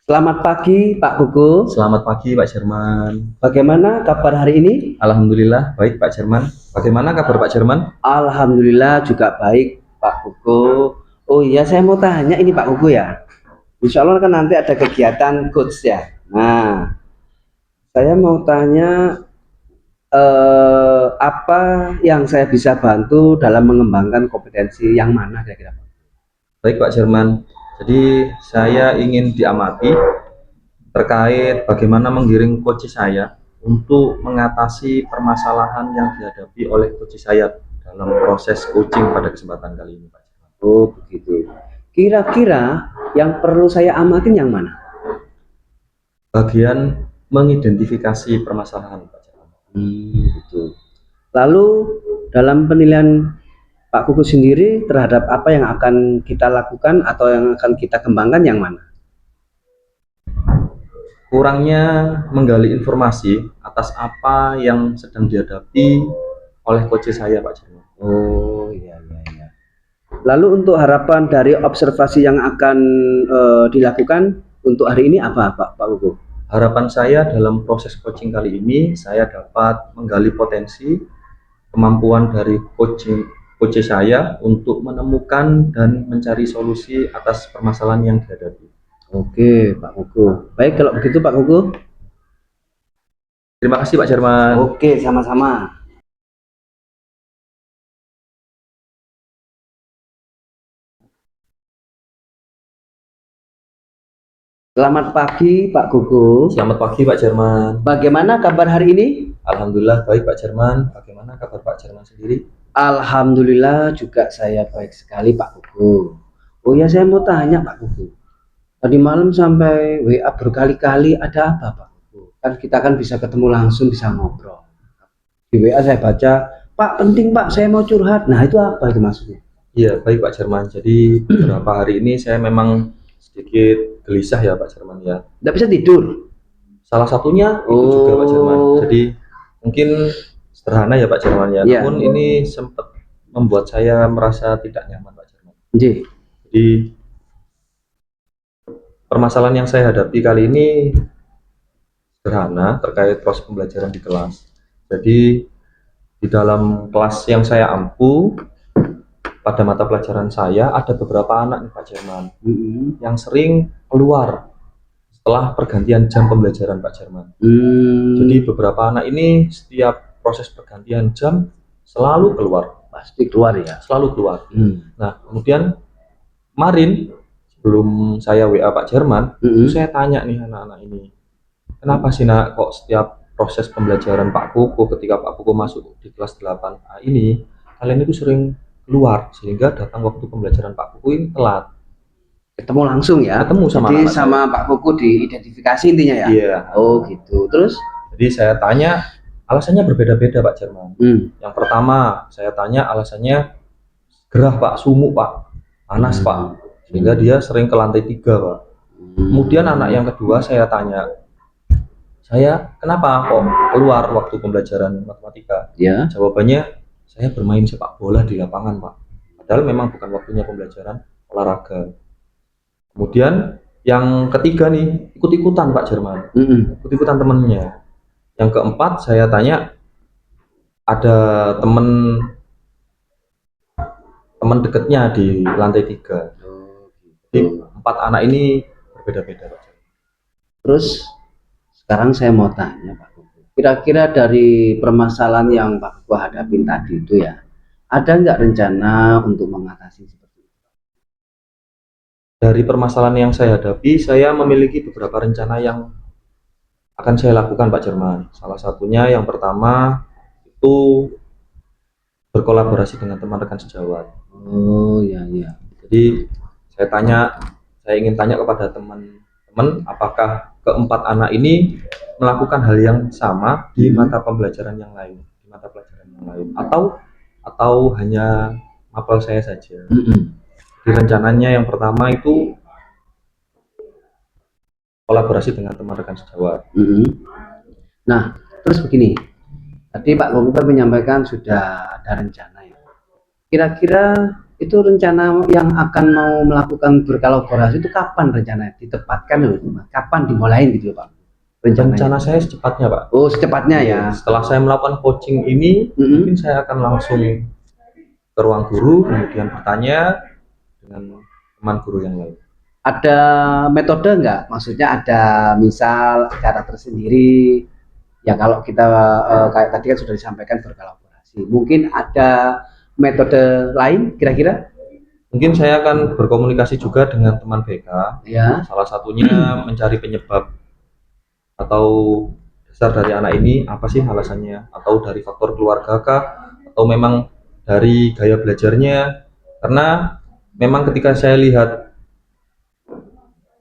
Selamat pagi Pak Kuku. Selamat pagi Pak Jerman. Bagaimana kabar hari ini? Alhamdulillah baik Pak Jerman. Bagaimana kabar Pak Jerman? Alhamdulillah juga baik Pak Kuku. Oh iya, saya mau tanya ini Pak Kuku ya. Insya Allah kan nanti ada kegiatan coach ya. Nah, saya mau tanya apa yang saya bisa bantu dalam mengembangkan kompetensi yang mana kira-kira Pak? Baik Pak Jerman. Jadi saya ingin diamati terkait bagaimana menggiring coach saya untuk mengatasi permasalahan yang dihadapi oleh coach saya dalam proses coaching pada kesempatan kali ini Pak Jerman. Oh begitu. Kira-kira yang perlu saya amatin yang mana? Bagian mengidentifikasi permasalahan Pak Jerman. Gitu. Lalu dalam penilaian Pak Kuku sendiri terhadap apa yang akan kita lakukan atau yang akan kita kembangkan yang mana? Kurangnya menggali informasi atas apa yang sedang dihadapi oleh coach saya Pak Jerman. Oh iya iya iya. Lalu untuk harapan dari observasi yang akan dilakukan untuk hari ini apa Pak Kuku? Harapan saya dalam proses coaching kali ini saya dapat menggali potensi kemampuan dari coach saya untuk menemukan dan mencari solusi atas permasalahan yang dihadapi. Oke Pak Kuku. Baik kalau begitu Pak Kuku. Terima kasih Pak Jerman. Oke sama-sama. Selamat pagi Pak Kuku. Selamat pagi Pak Jerman. Bagaimana kabar hari ini? Alhamdulillah baik Pak Jerman. Bagaimana kabar Pak Jerman sendiri? Alhamdulillah juga saya baik sekali Pak Kuku. Oh ya saya mau tanya Pak Kuku. Tadi malam sampai WA berkali-kali ada apa Pak Kuku? Kan kita kan bisa ketemu langsung, bisa ngobrol. Di WA saya baca, Pak penting Pak, saya mau curhat. Nah itu apa itu maksudnya? Iya baik Pak Jerman. Jadi beberapa hari ini saya memang sedikit gelisah ya Pak Jerman ya. Nggak bisa tidur? Salah satunya itu juga Pak Jerman. Jadi mungkin sederhana ya Pak Jerman ya. Iya. Namun ini sempat membuat saya merasa tidak nyaman Pak Jerman. Jadi permasalahan yang saya hadapi kali ini sederhana terkait proses pembelajaran di kelas. Jadi di dalam kelas yang saya ampu pada mata pelajaran saya ada beberapa anak nih Pak Jerman yang sering keluar setelah pergantian jam pembelajaran Pak Jerman. Jadi beberapa anak ini setiap proses pergantian jam selalu keluar. Pasti keluar ya? Selalu keluar. Nah kemudian kemarin sebelum saya WA Pak Jerman, itu saya tanya nih anak-anak ini, kenapa sih nak kok setiap proses pembelajaran Pak Kuku ketika Pak Kuku masuk di kelas 8A ini, kalian itu sering keluar sehingga datang waktu pembelajaran Pak Kuku ini telat. Ketemu langsung ya? Ketemu sama jadi sama Pak Kuku diidentifikasi intinya ya? Iya. Oh gitu. Terus? Jadi saya tanya alasannya berbeda-beda Pak Jerman. Yang pertama saya tanya alasannya gerah Pak, sumuk Pak, panas Pak, sehingga dia sering ke lantai 3 Pak. Kemudian anak yang kedua saya tanya, saya kenapa kok keluar waktu pembelajaran matematika? Ya. Jawabannya saya bermain sepak bola di lapangan Pak, padahal memang bukan waktunya pembelajaran olahraga. Kemudian yang ketiga nih ikut-ikutan Pak Jerman, ikut-ikutan temennya. Yang keempat saya tanya, ada temen dekatnya di lantai 3. Jadi 4 anak ini berbeda-beda Pak. Terus sekarang saya mau tanya Pak Kuku, kira-kira dari permasalahan yang Pak Kuku hadapin tadi itu ya, ada nggak rencana untuk mengatasi seperti itu? Dari permasalahan yang saya hadapi, saya memiliki beberapa rencana yang akan saya lakukan Pak Jerman. Salah satunya yang pertama itu berkolaborasi dengan teman rekan sejawat. Oh iya iya. Jadi saya ingin tanya kepada teman-teman, apakah keempat anak ini melakukan hal yang sama di mata pembelajaran yang lain, atau hanya mapel saya saja. Di rencananya yang pertama itu kolaborasi dengan teman rekan sejawat. Nah terus begini, tadi Pak Kuku menyampaikan sudah ada rencana ya. Kira-kira itu rencana yang akan mau melakukan berkolaborasi itu kapan rencananya ditempatkan loh, kapan dimulain gitu Pak? Rencana saya secepatnya Pak. Oh secepatnya ya. Setelah saya melakukan coaching ini, mungkin saya akan langsung ke ruang guru, kemudian bertanya dengan teman guru yang lain. Ada metode nggak? Maksudnya ada misal cara tersendiri ya, kalau kita kayak tadi kan sudah disampaikan berkolaborasi, mungkin ada metode lain kira-kira? Mungkin saya akan berkomunikasi juga dengan teman BK Ya. Salah satunya mencari penyebab atau dasar dari anak ini apa sih alasannya, atau dari faktor keluarga kah, atau memang dari gaya belajarnya. Karena memang ketika saya lihat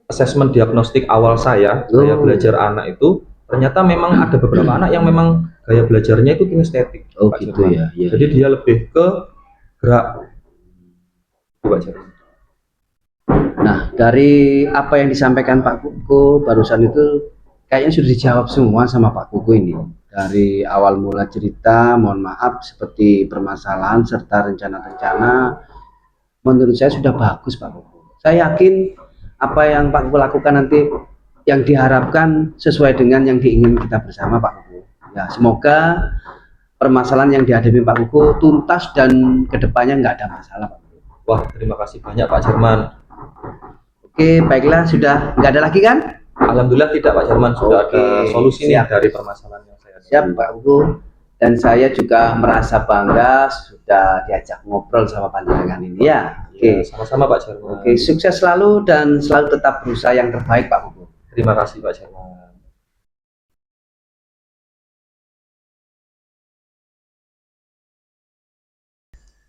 asesmen diagnostik awal saya, gaya belajar anak itu ternyata memang ada beberapa anak yang memang gaya belajarnya itu kinestetik. Oh gitu ya, ya. Jadi dia lebih ke gerak. Pak Jerman. Nah, dari apa yang disampaikan Pak Kuku barusan itu kayaknya sudah dijawab semua sama Pak Kuku ini. Dari awal mula cerita, mohon maaf, seperti permasalahan serta rencana-rencana, menurut saya sudah bagus Pak Kuku. Saya yakin apa yang Pak Kuku lakukan nanti yang diharapkan sesuai dengan yang diingin kita bersama Pak Kuku. Ya, semoga permasalahan yang dihadapi Pak Kuku tuntas dan kedepannya nggak ada masalah Pak Kuku. Wah, terima kasih banyak Pak Jerman. Oke, baiklah, sudah nggak ada lagi kan? Alhamdulillah tidak Pak Jerman, sudah ada solusi nih dari permasalahan yang saya. Siap Pak Kuku. Dan saya juga merasa bangga sudah diajak ngobrol sama panjenengan ini ya. Oke, sama-sama Pak Jerman. Oke, sukses selalu dan selalu tetap berusaha yang terbaik Pak Kuku. Terima kasih Pak Jerman.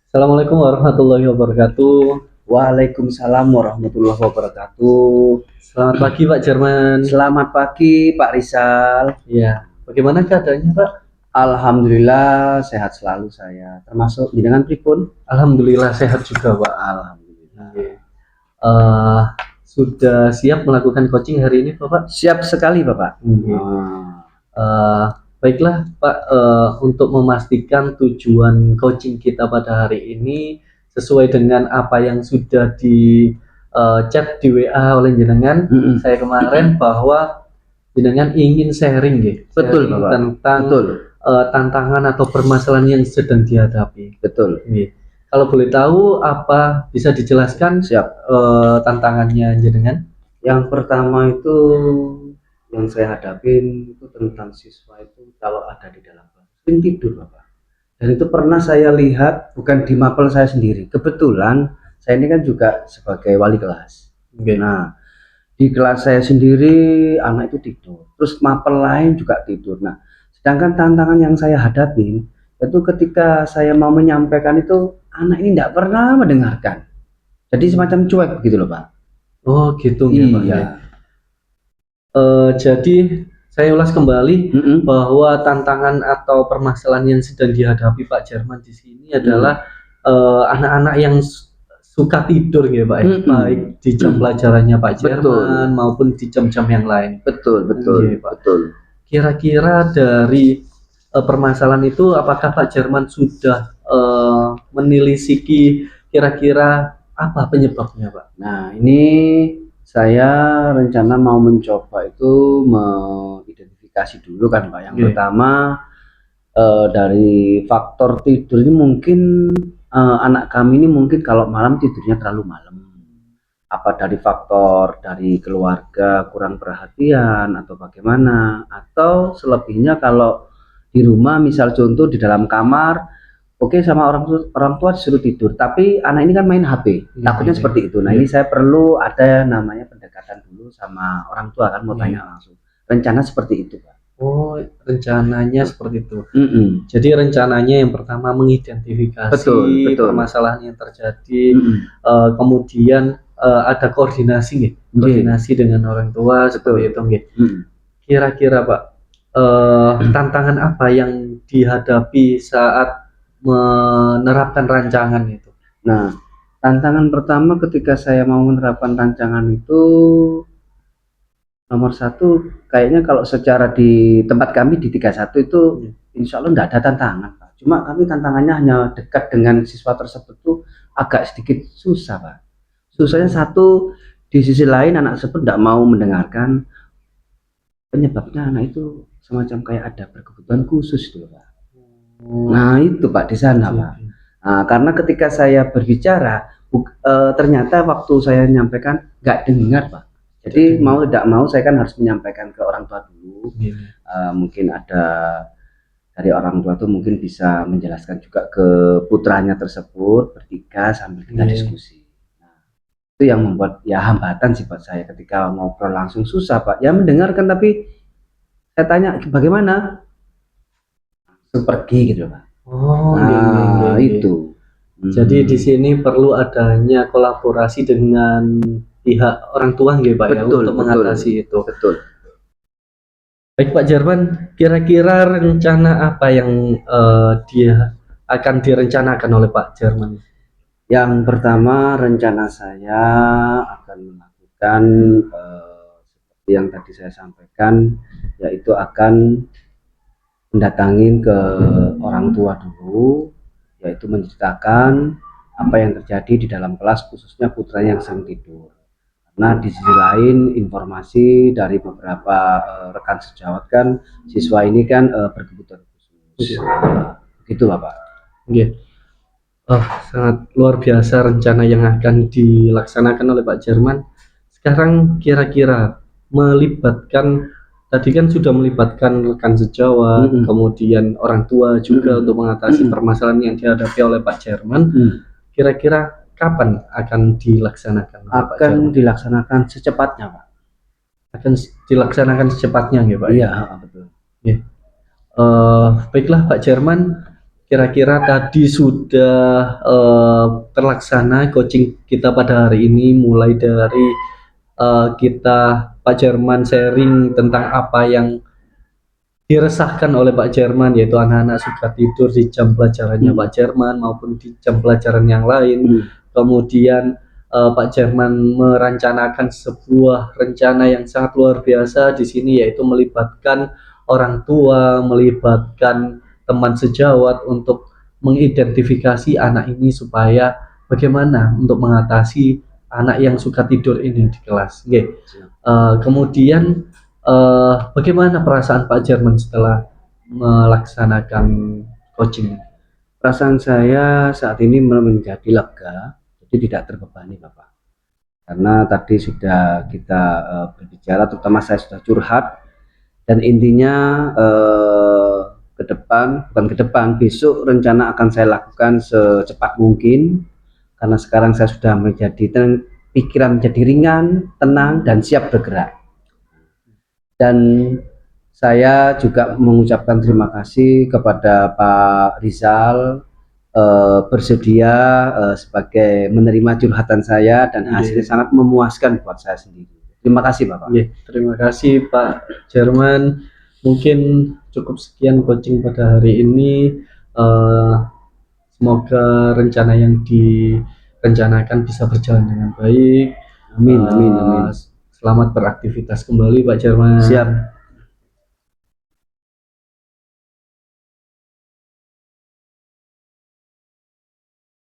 Assalamualaikum warahmatullahi wabarakatuh. Waalaikumsalam warahmatullahi wabarakatuh. Selamat pagi Pak Jerman. Selamat pagi Pak Rizal. Ya, bagaimana keadaannya Pak? Alhamdulillah sehat selalu saya. Termasuk dengan pripun? Alhamdulillah sehat juga Pak. Alhamdulillah. Sudah siap melakukan coaching hari ini Bapak? Siap sekali Bapak. Baiklah Pak, untuk memastikan tujuan coaching kita pada hari ini sesuai dengan apa yang sudah di chat di WA oleh jenengan saya kemarin, bahwa jenengan ingin sharing gitu. Betul sharing Bapak. tentang tantangan atau permasalahan yang sedang dihadapi. Betul. Kalau boleh tahu apa bisa dijelaskan? Siap. Tantangannya jenengan? Yang pertama itu yang saya hadapin itu tentang siswa itu kalau ada di dalam kelas sering tidur Bapak. Dan itu pernah saya lihat bukan di mapel saya sendiri. Kebetulan saya ini kan juga sebagai wali kelas. Nah, di kelas saya sendiri anak itu tidur. Terus mapel lain juga tidur. Nah, sedangkan tantangan yang saya hadapin itu ketika saya mau menyampaikan itu anak ini tidak pernah mendengarkan. Jadi semacam cuek begitu loh Pak. Oh gitu ya Pak. Iya. Jadi saya ulas kembali bahwa tantangan atau permasalahan yang sedang dihadapi Pak Jerman di sini adalah anak-anak yang suka tidur ya Pak, baik di jam pelajarannya Pak Jerman maupun di jam-jam yang lain. Betul. Pak. Kira-kira dari permasalahan itu apakah Pak Jerman sudah menelisiki kira-kira apa penyebabnya Pak? Nah ini saya rencana mau mencoba itu mengidentifikasi dulu kan Pak. Yang pertama dari faktor tidur ini mungkin anak kami ini mungkin kalau malam tidurnya terlalu malam. Apa dari faktor dari keluarga kurang perhatian atau bagaimana, atau selebihnya kalau di rumah misal contoh di dalam kamar oke sama orang tua disuruh tidur, tapi anak ini kan main HP, takutnya seperti itu. Nah ini saya perlu ada namanya pendekatan dulu sama orang tua kan, mau tanya langsung. Rencana seperti itu Pak. Oh rencananya seperti itu. Jadi rencananya yang pertama mengidentifikasi permasalahan yang terjadi, kemudian ada koordinasi nih, koordinasi dengan orang tua seperti itu. Kira-kira Pak, tantangan apa yang dihadapi saat menerapkan rancangan itu? Nah, tantangan pertama ketika saya mau menerapkan rancangan itu nomor satu, kayaknya kalau secara di tempat kami di 31 itu insya Allah tidak ada tantangan Pak. Cuma kami tantangannya hanya dekat dengan siswa tersebut tuh agak sedikit susah Pak. Susahnya satu, di sisi lain anak tersebut tidak mau mendengarkan, penyebabnya anak itu semacam kayak ada berkebutuhan khusus itu Pak. Nah itu Pak di sana Pak. Nah, karena ketika saya berbicara ternyata waktu saya menyampaikan nggak dengar Pak. Jadi mau tidak mau saya kan harus menyampaikan ke orang tua dulu. Mungkin ada dari orang tua itu mungkin bisa menjelaskan juga ke putranya tersebut bertiga sambil kita diskusi. Nah, itu yang membuat ya hambatan sih buat saya ketika ngobrol langsung susah Pak. Ya mendengarkan tapi saya tanya bagaimana? Pergi gitu Pak. Nah, itu. Jadi di sini perlu adanya kolaborasi dengan pihak orang tua nggih Pak ya untuk mengatasi itu. Betul. Baik Pak Jerman, kira-kira rencana apa yang dia akan direncanakan oleh Pak Jerman? Yang pertama rencana saya akan melakukan seperti yang tadi saya sampaikan, yaitu akan mendatangin ke orang tua dulu, yaitu menceritakan apa yang terjadi di dalam kelas, khususnya putranya yang sering tidur. Nah di sisi lain informasi dari beberapa rekan sejawat kan siswa ini kan berkebutuhan khusus. Gitu Bapak. Sangat luar biasa rencana yang akan dilaksanakan oleh Pak Jerman. Sekarang kira-kira melibatkan, tadi kan sudah melibatkan rekan sejawat, kemudian orang tua juga untuk mengatasi permasalahan yang dihadapi oleh Pak Jerman. Kira-kira kapan akan dilaksanakan? Akan dilaksanakan secepatnya Pak. Akan dilaksanakan secepatnya ya Pak? Iya betul. Baiklah Pak Jerman, kira-kira tadi sudah terlaksana coaching kita pada hari ini, mulai dari kita Pak Jerman sharing tentang apa yang diresahkan oleh Pak Jerman, yaitu anak-anak suka tidur di jam pelajarannya Pak Jerman maupun di jam pelajaran yang lain. Kemudian Pak Jerman merencanakan sebuah rencana yang sangat luar biasa di sini, yaitu melibatkan orang tua, melibatkan teman sejawat untuk mengidentifikasi anak ini supaya bagaimana untuk mengatasi anak yang suka tidur ini di kelas. Kemudian bagaimana perasaan Pak Jerman setelah melaksanakan coaching? Perasaan saya saat ini menjadi lega, jadi tidak terbebani Bapak. Karena tadi sudah kita berbicara, terutama saya sudah curhat, dan intinya besok rencana akan saya lakukan secepat mungkin, karena sekarang saya sudah pikiran menjadi ringan, tenang, dan siap bergerak. Dan saya juga mengucapkan terima kasih kepada Pak Rizal bersedia sebagai menerima curhatan saya, dan hasilnya sangat memuaskan buat saya sendiri. Terima kasih Bapak. Terima kasih Pak Jerman. Mungkin cukup sekian coaching pada hari ini. Semoga rencana yang direncanakan bisa berjalan dengan baik. Amin. Selamat beraktivitas kembali Pak Jerman. Siap.